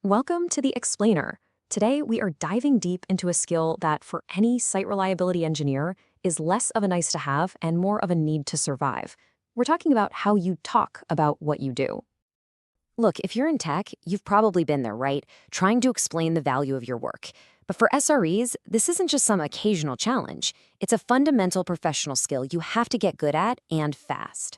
Welcome to the Explainer. Today, we are diving deep into a skill that, for any site reliability engineer, is less of a nice to have and more of a need to survive. We're talking about how you talk about what you do. Look, if you're in tech, you've probably been there, right? Trying to explain the value of your work. But for SREs, this isn't just some occasional challenge. It's a fundamental professional skill you have to get good at and fast.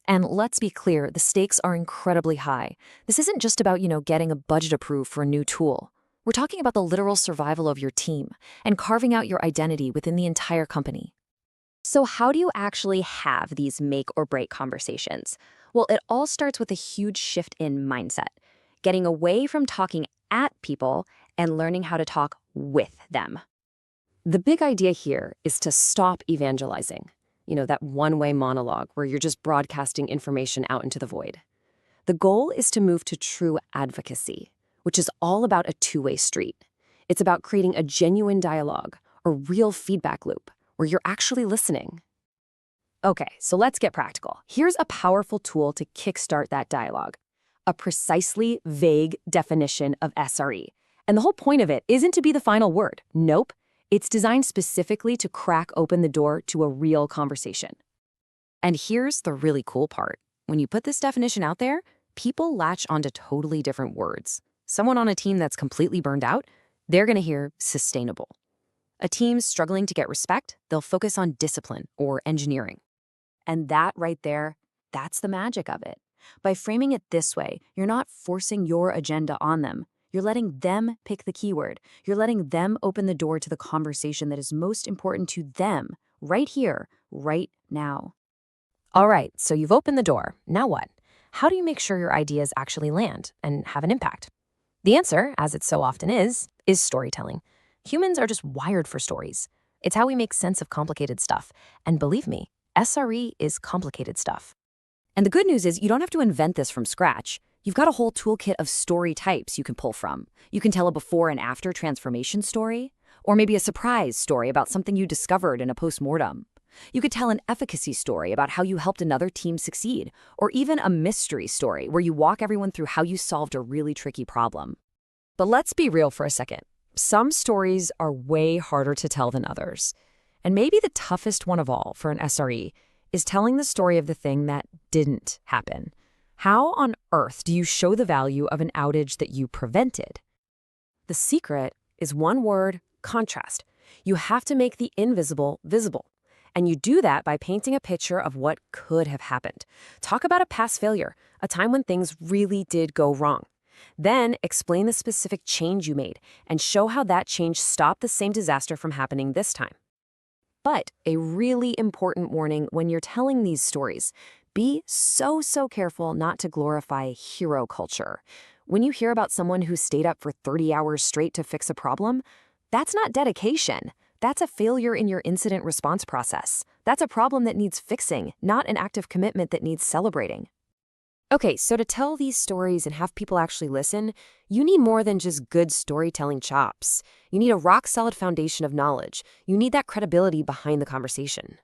And let's be clear, the stakes are incredibly high. This isn't just about, getting a budget approved for a new tool. We're talking about the literal survival of your team and carving out your identity within the entire company. So how do you actually have these make or break conversations? Well, it all starts with a huge shift in mindset, getting away from talking at people and learning how to talk with them. The big idea here is to stop evangelizing. That one-way monologue where you're just broadcasting information out into the void. The goal is to move to true advocacy, which is all about a two-way street. It's about creating a genuine dialogue, a real feedback loop, where you're actually listening. Okay, so let's get practical. Here's a powerful tool to kickstart that dialogue. A precisely vague definition of SRE. And the whole point of it isn't to be the final word. Nope. It's designed specifically to crack open the door to a real conversation. And here's the really cool part. When you put this definition out there, people latch onto totally different words. Someone on a team that's completely burned out, they're going to hear sustainable. A team struggling to get respect, they'll focus on discipline or engineering. And that right there, that's the magic of it. By framing it this way, you're not forcing your agenda on them. You're letting them pick the keyword. You're letting them open the door to the conversation that is most important to them, right here, right now. All right, so you've opened the door. Now what? How do you make sure your ideas actually land and have an impact? The answer, as it so often is storytelling. Humans are just wired for stories. It's how we make sense of complicated stuff. And believe me, SRE is complicated stuff. And the good news is you don't have to invent this from scratch. You've got a whole toolkit of story types you can pull from. You can tell a before and after transformation story, or maybe a surprise story about something you discovered in a postmortem. You could tell an efficacy story about how you helped another team succeed, or even a mystery story where you walk everyone through how you solved a really tricky problem. But let's be real for a second. Some stories are way harder to tell than others. And maybe the toughest one of all for an SRE is telling the story of the thing that didn't happen. How on earth do you show the value of an outage that you prevented? The secret is one word: contrast. You have to make the invisible visible. And you do that by painting a picture of what could have happened. Talk about a past failure, a time when things really did go wrong. Then explain the specific change you made and show how that change stopped the same disaster from happening this time. But a really important warning when you're telling these stories: be so careful not to glorify hero culture. When you hear about someone who stayed up for 30 hours straight to fix a problem, that's not dedication. That's a failure in your incident response process. That's a problem that needs fixing, not an act of commitment that needs celebrating. Okay, so to tell these stories and have people actually listen, you need more than just good storytelling chops. You need a rock-solid foundation of knowledge. You need that credibility behind the conversation.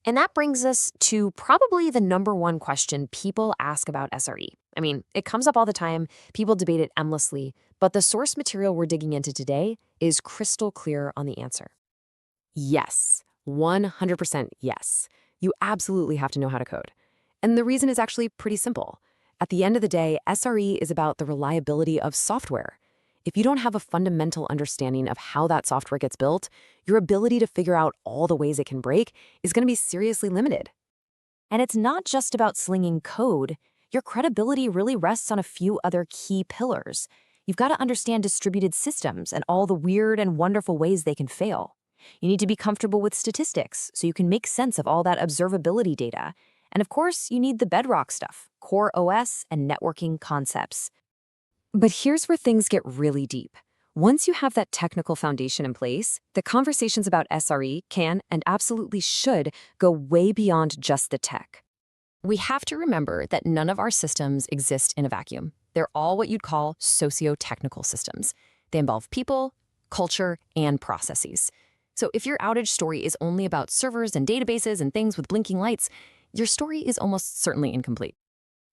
And that brings us to probably the number one question people ask about SRE. I mean, it comes up all the time, people debate it endlessly, but the source material we're digging into today is crystal clear on the answer. Yes, 100% yes. You absolutely have to know how to code. And the reason is actually pretty simple. At the end of the day, SRE is about the reliability of software. If you don't have a fundamental understanding of how that software gets built, your ability to figure out all the ways it can break is going to be seriously limited. And it's not just about slinging code. Your credibility really rests on a few other key pillars. You've got to understand distributed systems and all the weird and wonderful ways they can fail. You need to be comfortable with statistics so you can make sense of all that observability data. And of course, you need the bedrock stuff, core OS and networking concepts. But here's where things get really deep. Once you have that technical foundation in place, the conversations about SRE can and absolutely should go way beyond just the tech. We have to remember that none of our systems exist in a vacuum. They're all what you'd call socio-technical systems. They involve people, culture, and processes. So if your outage story is only about servers and databases and things with blinking lights, your story is almost certainly incomplete.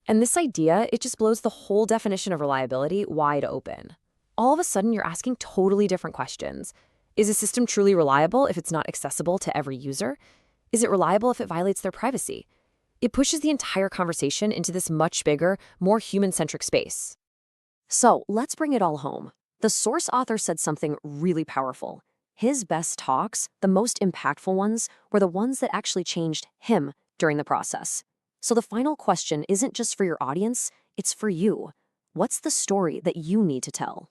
And this idea, it just blows the whole definition of reliability wide open. All of a sudden, you're asking totally different questions. Is a system truly reliable if it's not accessible to every user? Is it reliable if it violates their privacy? It pushes the entire conversation into this much bigger, more human-centric space. So let's bring it all home. The source author said something really powerful. His best talks, the most impactful ones, were the ones that actually changed him during the process. So the final question isn't just for your audience, it's for you. What's the story that you need to tell?